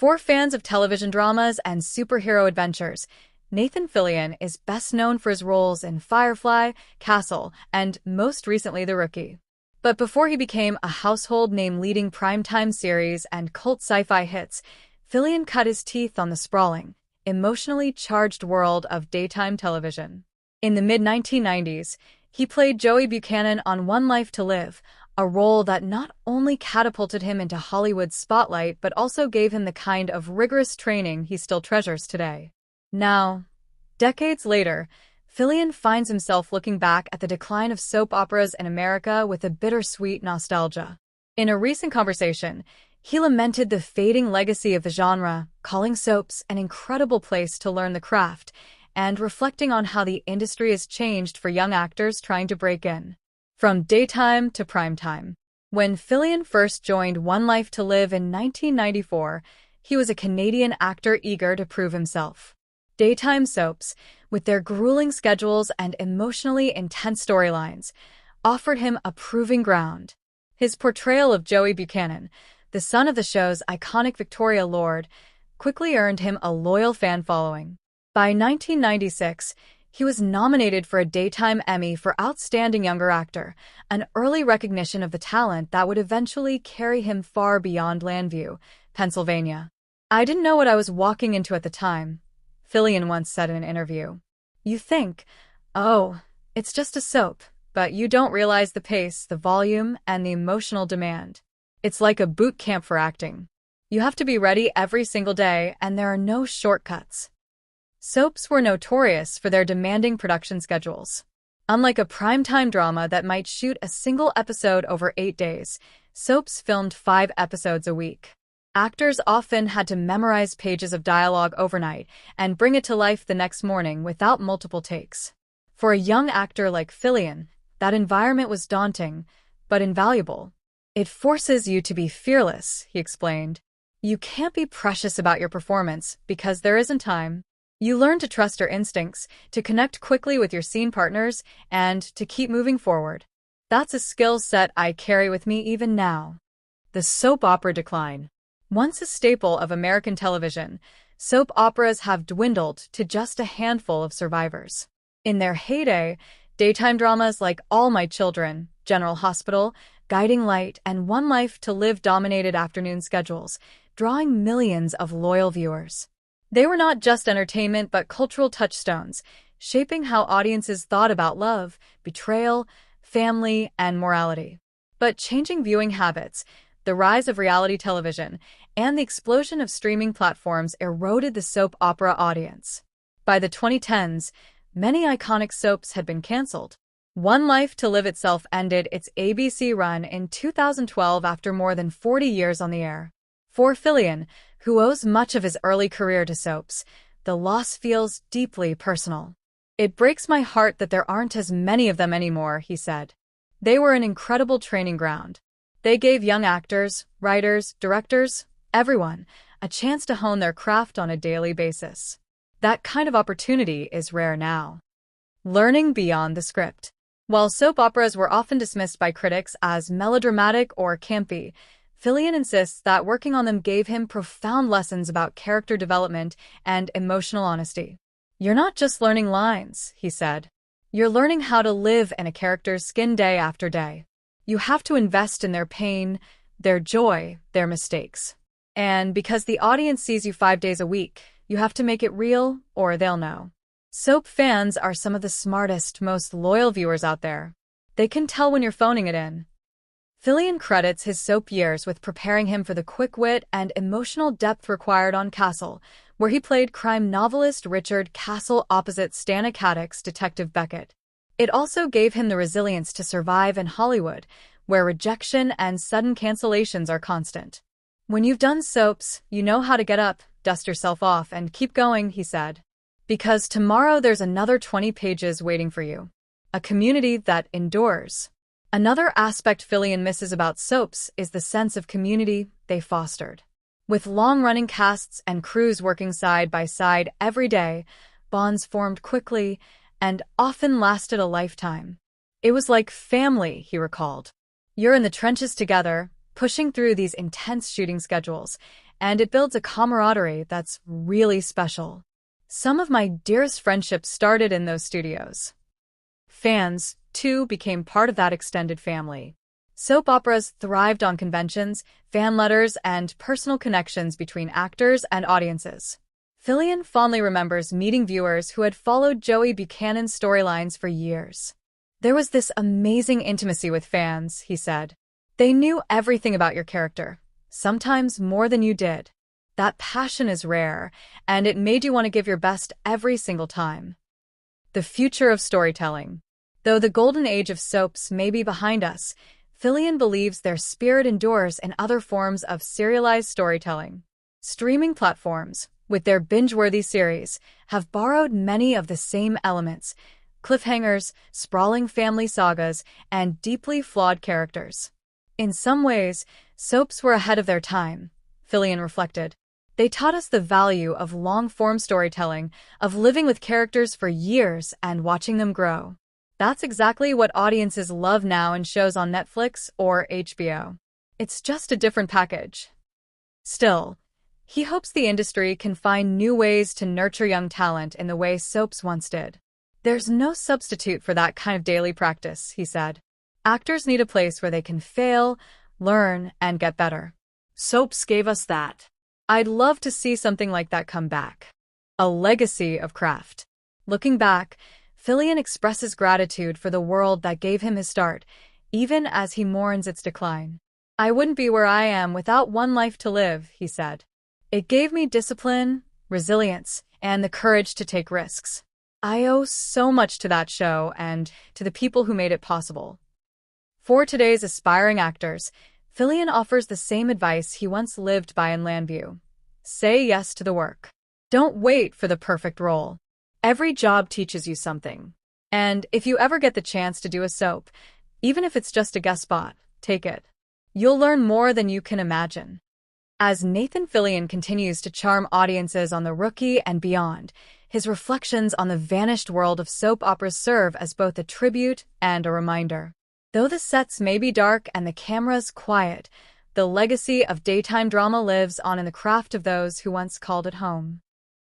For fans of television dramas and superhero adventures, Nathan Fillion is best known for his roles in Firefly, Castle, and most recently The Rookie. But before he became a household name leading primetime series and cult sci-fi hits, Fillion cut his teeth on the sprawling, emotionally charged world of daytime television. In the mid-1990s, he played Joey Buchanan on One Life to Live, a role that not only catapulted him into Hollywood's spotlight but also gave him the kind of rigorous training he still treasures today. Now, decades later, Fillion finds himself looking back at the decline of soap operas in America with a bittersweet nostalgia. In a recent conversation, he lamented the fading legacy of the genre, calling soaps an incredible place to learn the craft, and reflecting on how the industry has changed for young actors trying to break in. From daytime to primetime. When Fillion first joined One Life to Live in 1994, he was a Canadian actor eager to prove himself. Daytime soaps, with their grueling schedules and emotionally intense storylines, offered him a proving ground. His portrayal of Joey Buchanan, the son of the show's iconic Victoria Lord, quickly earned him a loyal fan following. By 1996, he was nominated for a Daytime Emmy for Outstanding Younger Actor, an early recognition of the talent that would eventually carry him far beyond Landview, Pennsylvania. "I didn't know what I was walking into at the time," Fillion once said in an interview. "You think, oh, it's just a soap, but you don't realize the pace, the volume, and the emotional demand. It's like a boot camp for acting. You have to be ready every single day, and there are no shortcuts." Soaps were notorious for their demanding production schedules. Unlike a primetime drama that might shoot a single episode over 8 days, soaps filmed 5 episodes a week. Actors often had to memorize pages of dialogue overnight and bring it to life the next morning without multiple takes. For a young actor like Fillion, that environment was daunting, but invaluable. "It forces you to be fearless," he explained. "You can't be precious about your performance because there isn't time. You learn to trust your instincts, to connect quickly with your scene partners, and to keep moving forward. That's a skill set I carry with me even now." The soap opera decline. Once a staple of American television, soap operas have dwindled to just a handful of survivors. In their heyday, daytime dramas like All My Children, General Hospital, Guiding Light, and One Life to Live dominated afternoon schedules, drawing millions of loyal viewers. They were not just entertainment but cultural touchstones, shaping how audiences thought about love, betrayal, family, and morality. But changing viewing habits, the rise of reality television, and the explosion of streaming platforms eroded the soap opera audience. By the 2010s, many iconic soaps had been canceled. One Life to Live itself ended its ABC run in 2012 after more than 40 years on the air. For Fillion, who owes much of his early career to soaps, the loss feels deeply personal. "It breaks my heart that there aren't as many of them anymore," he said. "They were an incredible training ground. They gave young actors, writers, directors, everyone, a chance to hone their craft on a daily basis. That kind of opportunity is rare now." Learning beyond the script. While soap operas were often dismissed by critics as melodramatic or campy, Fillion insists that working on them gave him profound lessons about character development and emotional honesty. "You're not just learning lines," he said. "You're learning how to live in a character's skin day after day. You have to invest in their pain, their joy, their mistakes. And because the audience sees you 5 days a week, you have to make it real or they'll know." Soap fans are some of the smartest, most loyal viewers out there. They can tell when you're phoning it in. Fillion credits his soap years with preparing him for the quick wit and emotional depth required on Castle, where he played crime novelist Richard Castle opposite Stana Katic's Detective Beckett. It also gave him the resilience to survive in Hollywood, where rejection and sudden cancellations are constant. "When you've done soaps, you know how to get up, dust yourself off, and keep going," he said. "Because tomorrow there's another 20 pages waiting for you. A community that endures." Another aspect Fillion misses about soaps is the sense of community they fostered. With long-running casts and crews working side by side every day, bonds formed quickly and often lasted a lifetime. "It was like family," he recalled. "You're in the trenches together, pushing through these intense shooting schedules, and it builds a camaraderie that's really special. Some of my dearest friendships started in those studios. Fans, too, became part of that extended family. Soap operas thrived on conventions, fan letters, and personal connections between actors and audiences. Fillion fondly remembers meeting viewers who had followed Joey Buchanan's storylines for years. There was this amazing intimacy with fans, he said. They knew everything about your character, sometimes more than you did. That passion is rare, and it made you want to give your best every single time. The future of storytelling. Though the golden age of soaps may be behind us, Fillion believes their spirit endures in other forms of serialized storytelling. Streaming platforms, with their binge-worthy series, have borrowed many of the same elements: cliffhangers, sprawling family sagas, and deeply flawed characters. In some ways, soaps were ahead of their time, Fillion reflected. They taught us the value of long-form storytelling, of living with characters for years and watching them grow. That's exactly what audiences love now in shows on Netflix or HBO. It's just a different package. Still, he hopes the industry can find new ways to nurture young talent in the way soaps once did. There's no substitute for that kind of daily practice, he said. Actors need a place where they can fail, learn, and get better. Soaps gave us that. I'd love to see something like that come back. A legacy of craft. Looking back, Fillion expresses gratitude for the world that gave him his start, even as he mourns its decline. I wouldn't be where I am without one life to live, he said. It gave me discipline, resilience, and the courage to take risks. I owe so much to that show and to the people who made it possible. For today's aspiring actors, Fillion offers the same advice he once lived by in Landview. Say yes to the work. Don't wait for the perfect role. Every job teaches you something. And if you ever get the chance to do a soap, even if it's just a guest spot, take it. You'll learn more than you can imagine. As Nathan Fillion continues to charm audiences on The Rookie and beyond, his reflections on the vanished world of soap operas serve as both a tribute and a reminder. Though the sets may be dark and the cameras quiet, the legacy of daytime drama lives on in the craft of those who once called it home.